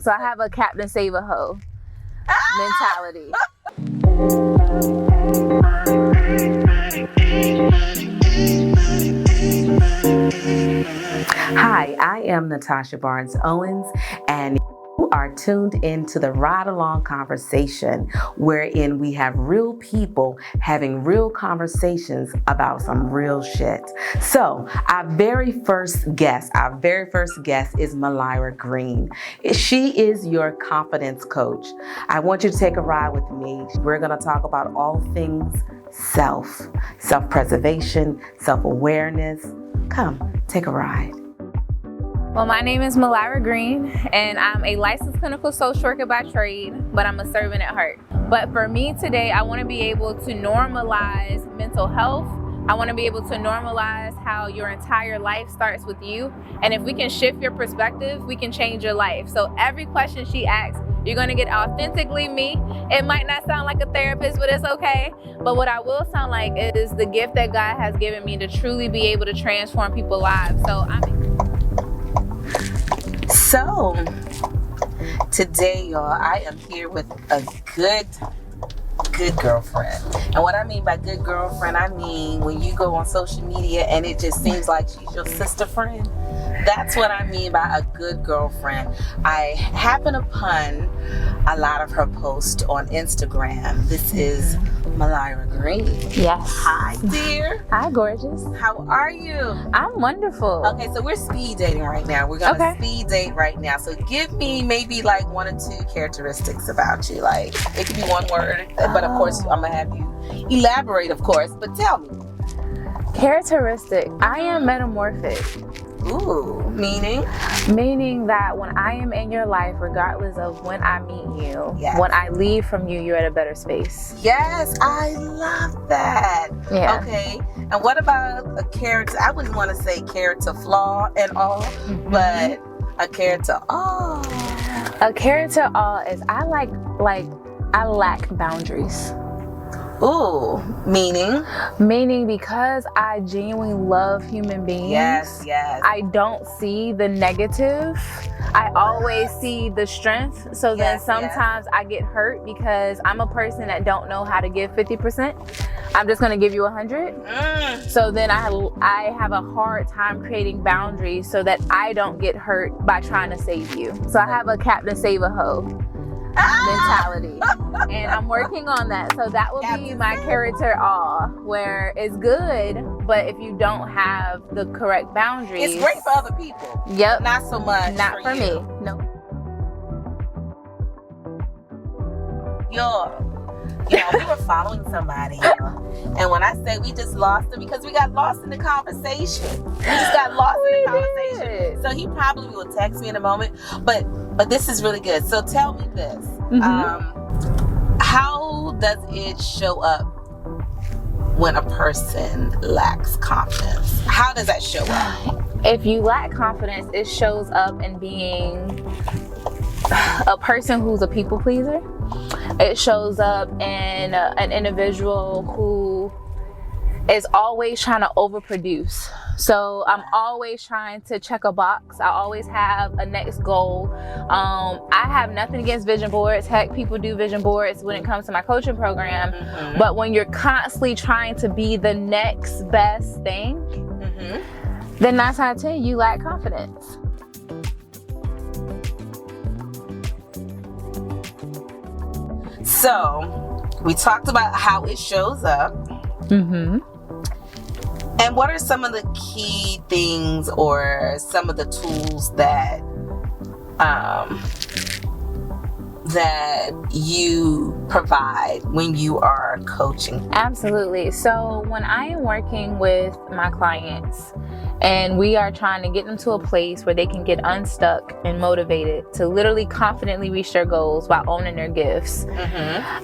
So I have a Captain Save a Hoe mentality. Hi, I am Natasha Barnes Owens, and you are tuned into the Ride Along Conversation, wherein we have real people having real conversations about some real shit. So our very first guest is Mylira Green. She is your confidence coach. I want you to take a ride with me. We're going to talk about all things self-preservation, self-awareness. Come, take a ride. Well, my name is Mylira Green, and I'm a licensed clinical social worker by trade, but I'm a servant at heart. But for me today, I want to be able to normalize mental health. I want to be able to normalize how your entire life starts with you. And if we can shift your perspective, we can change your life. So every question she asks, you're going to get authentically me. It might not sound like a therapist, but it's okay. But what I will sound like is the gift that God has given me to truly be able to transform people's lives. So today, y'all, I am here with a good girlfriend. And what I mean by good girlfriend, I mean when you go on social media and it just seems like she's your sister friend. That's what I mean by a good girlfriend. I happen upon a lot of her posts on Instagram. This is Mylira Green. Yes. Hi, dear. Hi, gorgeous. How are you? I'm wonderful. Okay, so we're speed dating right now. We're going to speed date right now. So give me maybe like 1 or 2 characteristics about you. Like, it could be one word, but of course, I'm going to have you elaborate, of course. But tell me. Characteristic. I am metamorphic. Ooh, meaning? Meaning that when I am in your life, regardless of when I meet you, yes. When I leave from you, you're at a better space. Yes, I love that. Yeah. Okay, and what about a character? I wouldn't want to say character flaw and all, but a character awe. A character awe is I lack boundaries. Ooh, meaning? Meaning because I genuinely love human beings. Yes. I don't see the negative. I always see the strength. So then sometimes I get hurt because I'm a person that don't know how to give 50%. I'm just going to give you 100. So then I have a hard time creating boundaries so that I don't get hurt by trying to save you. So I have a Captain Save a Hoe mentality, and I'm working on that. So that will be my character awe, where it's good, but if you don't have the correct boundaries, it's great for other people. Yep. Not so much. Not for me. No. You know, we were following somebody, and when I say we just lost him because we got lost in the conversation. We just got lost in the conversation. So he probably will text me in a moment, but this is really good. So tell me this. How does it show up when a person lacks confidence? How does that show up? If you lack confidence, it shows up in being a person who's a people pleaser. It shows up in an individual who is always trying to overproduce. So I'm always trying to check a box. I always have a next goal. I have nothing against vision boards. Heck, people do vision boards when it comes to my coaching program. But when you're constantly trying to be the next best thing, then 9 out of 10, you lack confidence. So we talked about how it shows up. And what are some of the key things or some of the tools that that you provide when you are coaching? Absolutely. So when I am working with my clients and we are trying to get them to a place where they can get unstuck and motivated to literally confidently reach their goals while owning their gifts,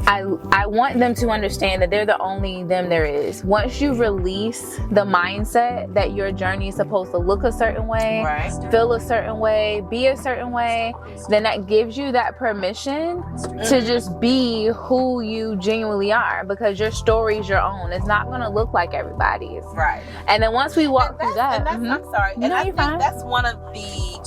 I want them to understand that they're the only them there is. Once you release the mindset that your journey is supposed to look a certain way, feel a certain way, be a certain way, then that gives you that permission to just be who you genuinely are, because your story is your own. It's not going to look like everybody's. Right. And then once we walk through that, I'm sorry. And I think that's one of the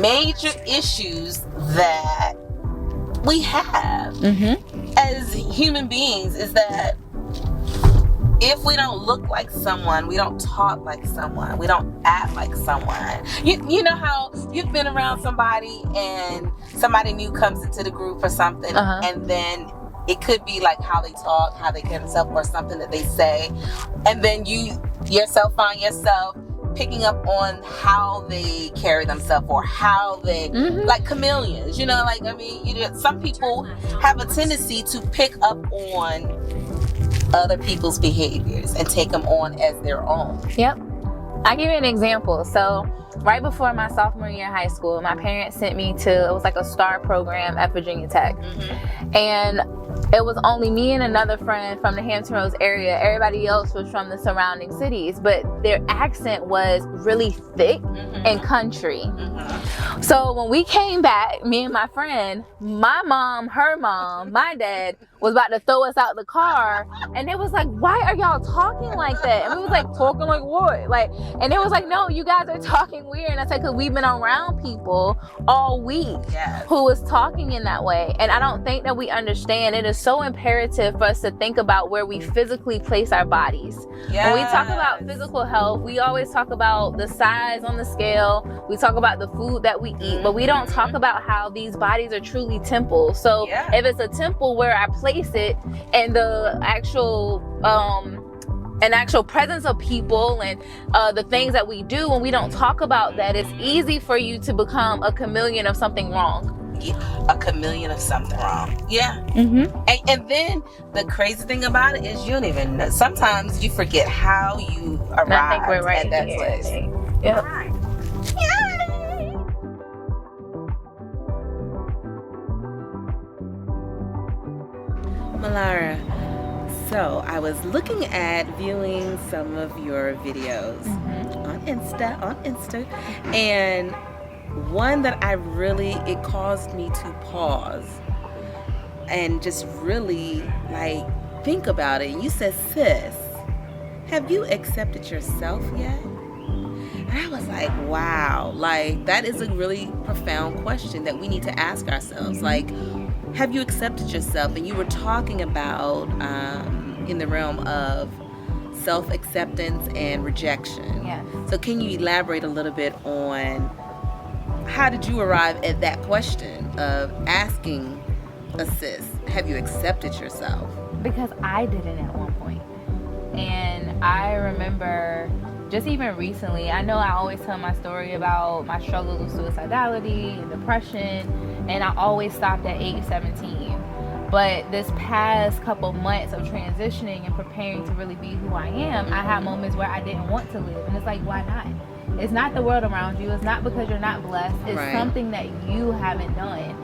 major issues that we have as human beings is that if we don't look like someone, we don't talk like someone, we don't act like someone. You know how you've been around somebody and somebody new comes into the group or something, and then it could be like how they talk, how they carry themselves, or something that they say, and then you yourself find yourself picking up on how they carry themselves or how they like chameleons, you know, like, I mean, some people have a tendency to pick up on other people's behaviors and take them on as their own. Yep. I'll give you an example. So right before my sophomore year in high school, my parents sent me to, it was like a STAR program at Virginia Tech. And it was only me and another friend from the Hampton Roads area. Everybody else was from the surrounding cities, but their accent was really thick and country. So when we came back, me and my friend, my mom, her mom, my dad was about to throw us out the car, and it was like, why are y'all talking like that? And we was like, talking like what? Like, and it was like, no, you guys are talking weird. And I said, because we've been around people all week who was talking in that way. And I don't think that we understand. It is so imperative for us to think about where we physically place our bodies. When we talk about physical health, we always talk about the size on the scale. We talk about the food that we eat, but we don't talk about how these bodies are truly temples. So if it's a temple, where I place it and the actual presence of people and the things that we do, when we don't talk about that, it's easy for you to become a chameleon of something wrong. A chameleon of something wrong. And then the crazy thing about it is you don't even know. Sometimes you forget how you arrived at that place. Yep. Mylira, so I was looking at viewing some of your videos on Insta, and one that it caused me to pause and just really like think about it. And you said, sis, have you accepted yourself yet? And I was like, wow, like that is a really profound question that we need to ask ourselves. Like, have you accepted yourself? And you were talking about in the realm of self-acceptance and rejection. So can you elaborate a little bit on how did you arrive at that question of asking a sis, have you accepted yourself? Because I didn't at one point. And I remember just even recently, I know I always tell my story about my struggles with suicidality and depression, and I always stopped at age 17. But this past couple months of transitioning and preparing to really be who I am, I had moments where I didn't want to live. And it's like, why not? It's not the world around you. It's not because you're not blessed. It's something that you haven't done.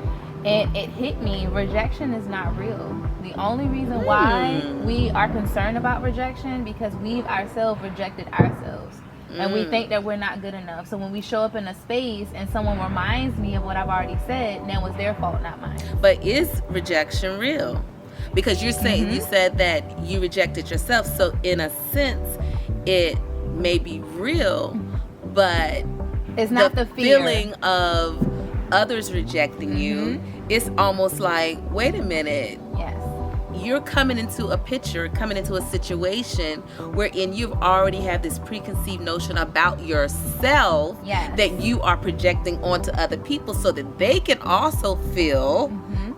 And it hit me, rejection is not real. The only reason why we are concerned about rejection, because we've ourselves rejected ourselves. And we think that we're not good enough. So when we show up in a space and someone reminds me of what I've already said, now it's their fault, not mine. But is rejection real? Because you're saying, you said that you rejected yourself. So in a sense, it may be real, but it's not the fear. Feeling of others rejecting you, it's almost like, wait a minute. You're coming into a picture, coming into a situation wherein you've already had this preconceived notion about yourself that you are projecting onto other people so that they can also feel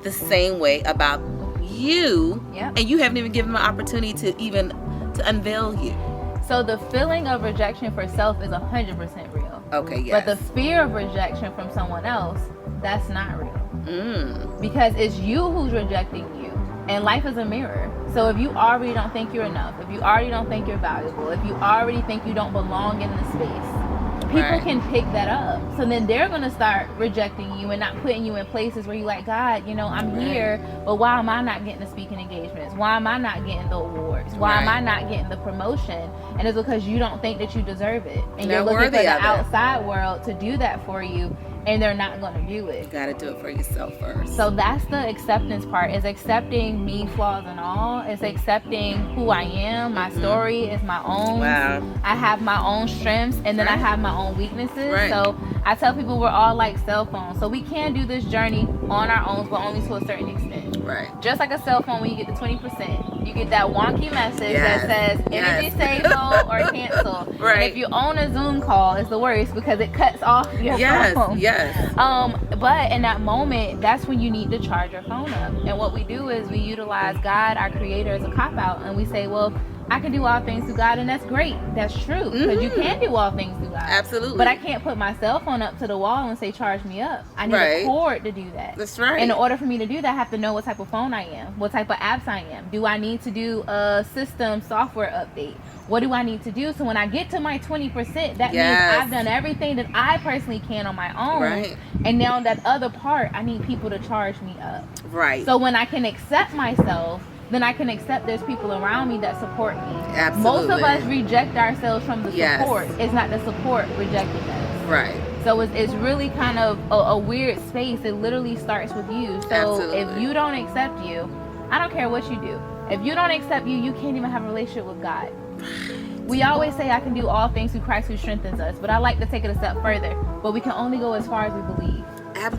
the same way about you. And you haven't even given them an opportunity to unveil you. So the feeling of rejection for self is 100% real. Okay, But the fear of rejection from someone else, that's not real. Because it's you who's rejecting you. And life is a mirror. So if you already don't think you're enough, if you already don't think you're valuable, if you already think you don't belong in the space, people can pick that up. So then they're going to start rejecting you and not putting you in places where you're like, God, you know, I'm here, but why am I not getting the speaking engagements? Why am I not getting the awards? Why am I not getting the promotion? And it's because you don't think that you deserve it. And you're looking for the outside world to do that for you. and they're not going to view it. You got to do it for yourself first. So that's the acceptance part, is accepting me, flaws and all. It's accepting who I am. My story is my own. Wow. I have my own strengths, and then I have my own weaknesses. Right. So I tell people we're all like cell phones. So we can do this journey on our own, but only to a certain extent. Right. Just like a cell phone, when you get to 20%, you get that wonky message Yes. that says energy save mode or cancel. Right. And if you own a Zoom call, it's the worst because it cuts off your phone. Yes. But in that moment, that's when you need to charge your phone up. And what we do is we utilize God, our creator, as a cop-out. And we say, well, I can do all things through God, and that's great. That's true, because you can do all things through God. Absolutely. But I can't put my cell phone up to the wall and say, charge me up. I need a cord to do that. That's right. And in order for me to do that, I have to know what type of phone I am, what type of apps I am. Do I need to do a system software update? What do I need to do? So when I get to my 20%, that means I've done everything that I personally can on my own. Right. And now that other part, I need people to charge me up. Right. So when I can accept myself, then I can accept there's people around me that support me. Absolutely. Most of us reject ourselves from the support. It's not the support rejecting us. Right. So it's really kind of a weird space. It literally starts with you. So if you don't accept you, I don't care what you do. If you don't accept you, you can't even have a relationship with God. We always say I can do all things through Christ who strengthens us, but I like to take it a step further. But we can only go as far as we believe.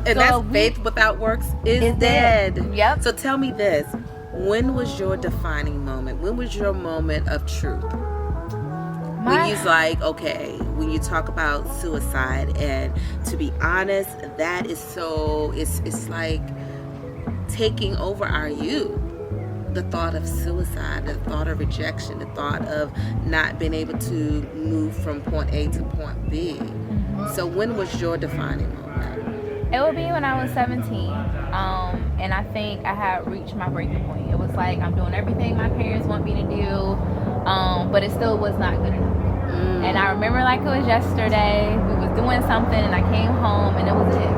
And that's faith without works is dead. Yep. So tell me this. When was your defining moment? When was your moment of truth? When you's like, okay, when you talk about suicide, and to be honest, that is so, it's like taking over our youth. The thought of suicide, the thought of rejection, the thought of not being able to move from point A to point B. So when was your defining moment? It would be when I was 17. And I think I had reached my breaking point. It was like, I'm doing everything my parents want me to do, but it still was not good enough. And I remember like it was yesterday. We was doing something and I came home and it was it.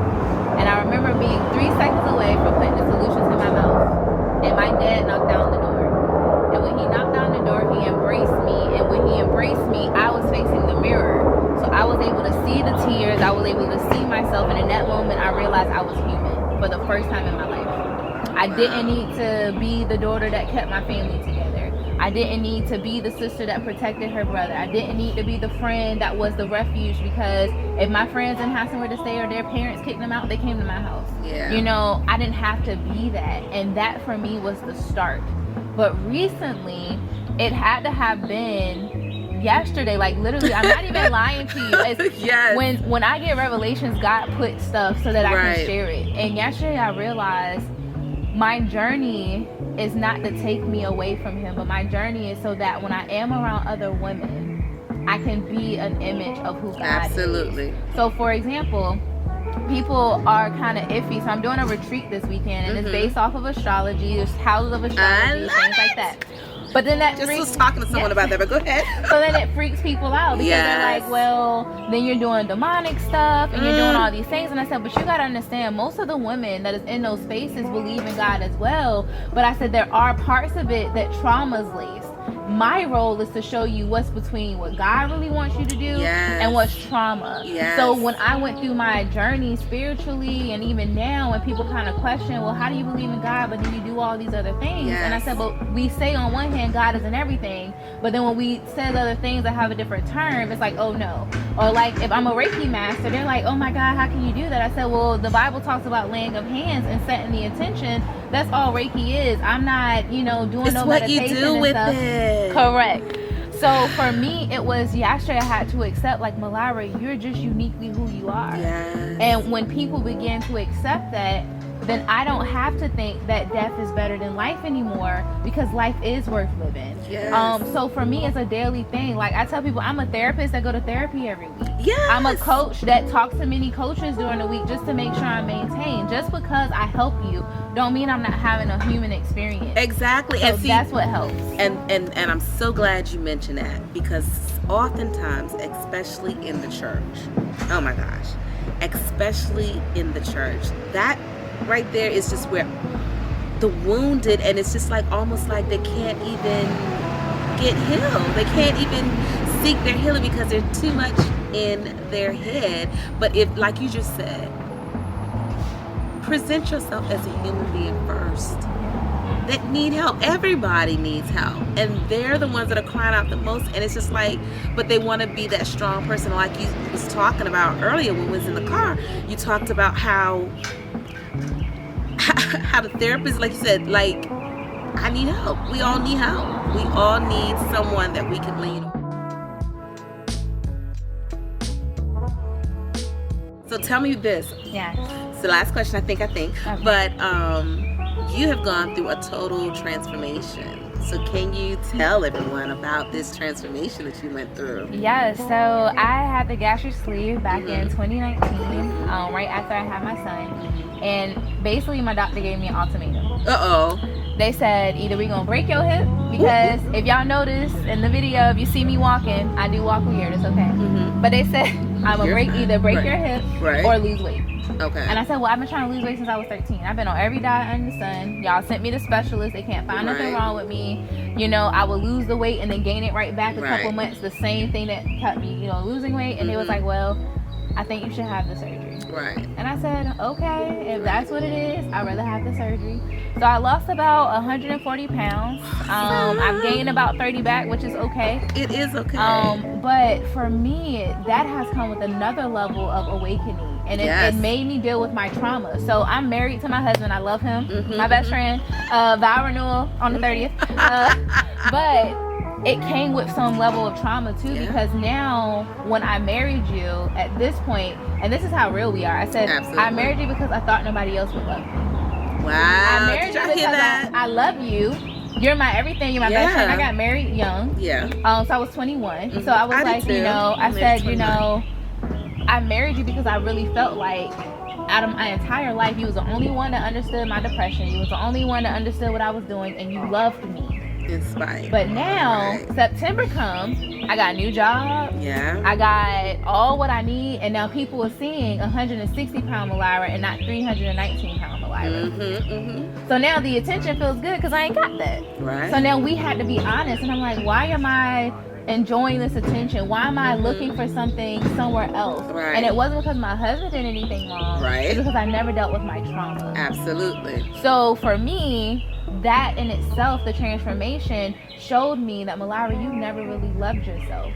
And I remember being 3 seconds away from putting the solutions in my mouth. And my dad knocked down the door. And when he knocked down the door, he embraced me. And when he embraced me, I was facing the mirror. So I was able to see the tears. I was able to see myself. And in that moment, I realized I was human for the first time in my life. I didn't need to be the daughter that kept my family together. I didn't need to be the sister that protected her brother. I didn't need to be the friend that was the refuge, because if my friends didn't have somewhere to stay or their parents kicked them out, they came to my house. Yeah. You know, I didn't have to be that. And that for me was the start. But recently, it had to have been yesterday. Like literally, I'm not even lying to you. It's when I get revelations, God puts stuff so that I can share it. And yesterday I realized my journey is not to take me away from him, but my journey is so that when I am around other women, I can be an image of who God is. So for example, people are kind of iffy. So I'm doing a retreat this weekend, and it's based off of astrology. There's houses of astrology, things like that. But then that was talking to someone about that, but go ahead. So then it freaks people out because they're like, well, then you're doing demonic stuff and you're doing all these things. And I said, but you got to understand, most of the women that is in those spaces believe in God as well. But I said, there are parts of it that trauma's laced. My role is to show you what's between what God really wants you to do and what's trauma. So when I went through my journey spiritually, and even now when people kind of question, well, how do you believe in God but then you do all these other things? And I said, but we say on one hand God is in everything, but then when we say other things that have a different term, it's like, oh no. Or like if I'm a Reiki master, they're like, oh my God, how can you do that? I said, well, the Bible talks about laying of hands and setting the intention. That's all Reiki is. I'm not, doing no meditation what you do with stuff. it. Correct. So for me, it was yesterday I had to accept, like, Mylira, you're just uniquely who you are. And when people begin to accept that, then I don't have to think that death is better than life anymore, because life is worth living. So for me, it's a daily thing. Like I tell people, I'm a therapist that go to therapy every week. I'm a coach that talks to many coaches during the week just to make sure I maintain. Just because I help you don't mean I'm not having a human experience. Exactly. So and see, that's what helps. And I'm so glad you mentioned that, because oftentimes, especially in the church, oh my gosh, especially in the church, that right there is just where the wounded, and it's just like almost like they can't even get healed. They can't even seek their healing because they're too much in their head. But if, like you just said, present yourself as a human being first that need help. Everybody needs help, and they're the ones that are crying out the most. And it's just like, but they want to be that strong person. Like you was talking about earlier when we was in the car, you talked about how the therapist, like you said, like, I need help. We all need help. We all need someone that we can lean on. So tell me this. Yes. It's the last question, I think. Okay. But you have gone through a total transformation. So can you tell everyone about this transformation that you went through? Yes. So I had the gastric sleeve back in 2019, right after I had my son. And basically my doctor gave me an ultimatum. Uh-oh. They said, either we're going to break your hip, because if y'all notice in the video, if you see me walking, I do walk weird, it's okay. But they said, I'm going to either break your hip or lose weight. Okay. And I said, well, I've been trying to lose weight since I was 13. I've been on every diet under the sun. Y'all sent me to specialists. They can't find nothing wrong with me. You know, I would lose the weight and then gain it right back a couple months. The same thing that kept me, you know, losing weight. And they was like, well, I think you should have the surgery. Right. And I said, okay, if that's what it is, I'd rather have the surgery. So I lost about 140 pounds. I've gained about 30 back, which is okay. It is okay. But for me, that has come with another level of awakening. And it made me deal with my trauma. So I'm married to my husband. I love him. My best friend. Vow renewal on the 30th. But it came with some level of trauma too, because now when I married you at this point, and this is how real we are, I said, I married you because I thought nobody else would love me. Wow. I married you because I love you. You're my everything. You're my best friend. I got married young. Yeah. So I was 21. So I was I said, 21. I married you because I really felt like out of my entire life, you was the only one that understood my depression. You was the only one that understood what I was doing, and you loved me. Inspired. But now September comes, I got a new job. Yeah. I got all what I need, and now people are seeing 160-pound Mylira and not 319-pound Mylira. So now the attention feels good because I ain't got that. Right. So now we had to be honest, and I'm like, why am I enjoying this attention? Why am I looking for something somewhere else? Right. And it wasn't because my husband did anything wrong. Right. It's because I never dealt with my trauma. Absolutely. So for me, that in itself, the transformation showed me that, Mylira, you never really loved yourself.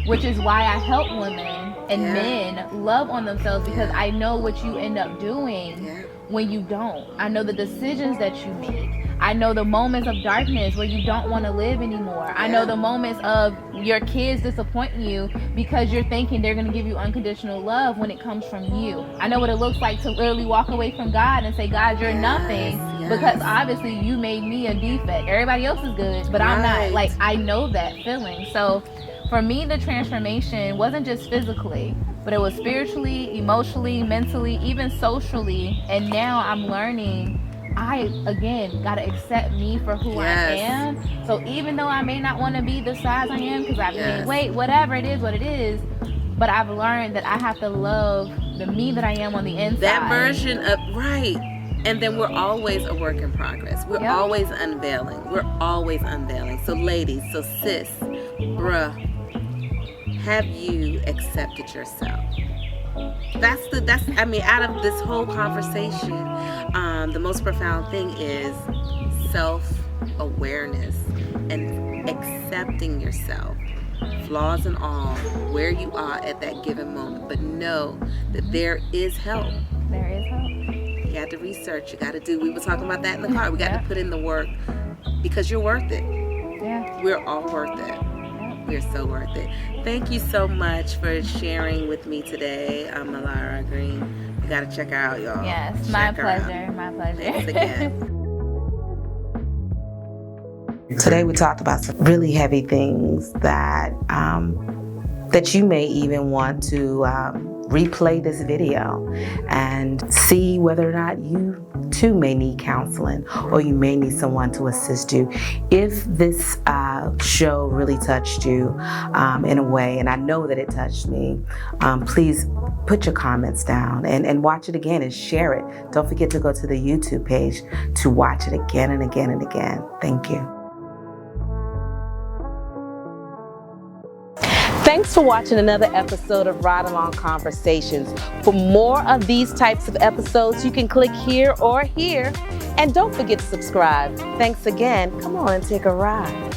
Which is why I help women and men love on themselves, because I know what you end up doing when you don't. I know the decisions that you make. I know the moments of darkness where you don't want to live anymore. I know the moments of your kids disappointing you because you're thinking they're going to give you unconditional love when it comes from you. I know what it looks like to literally walk away from God and say, God, you're nothing, because obviously you made me a defect. Everybody else is good, but I'm not. Like, I know that feeling. So for me, the transformation wasn't just physically, but it was spiritually, emotionally, mentally, even socially. And now I'm learning I, again, got to accept me for who I am. So even though I may not want to be the size I am because I've gained weight, whatever it is, what it is, but I've learned that I have to love the me that I am on the inside. That version of, and then we're always a work in progress. We're always unveiling. We're always unveiling. So ladies, so sis, bruh, have you accepted yourself? That's I mean, out of this whole conversation, the most profound thing is self-awareness and accepting yourself, flaws and all, where you are at that given moment. But know that there is help. There is help. You got to research. You got to do. We were talking about that in the car. We got to put in the work, because you're worth it. Yeah. We're all worth it. We're so worth it. Thank you so much for sharing with me today, Mylira Green. You got to check her out, y'all. Yes, my pleasure. My pleasure. Thanks again. Today we talked about some really heavy things that that you may even want to replay this video and see whether or not you too may need counseling, or you may need someone to assist you. If this show really touched you in a way, and I know that it touched me, please put your comments down and watch it again and share it. Don't forget to go to the YouTube page to watch it again and again and again. Thank you. Thanks for watching another episode of Ride Along Conversations. For more of these types of episodes, you can click here or here. And don't forget to subscribe. Thanks again. Come on and take a ride.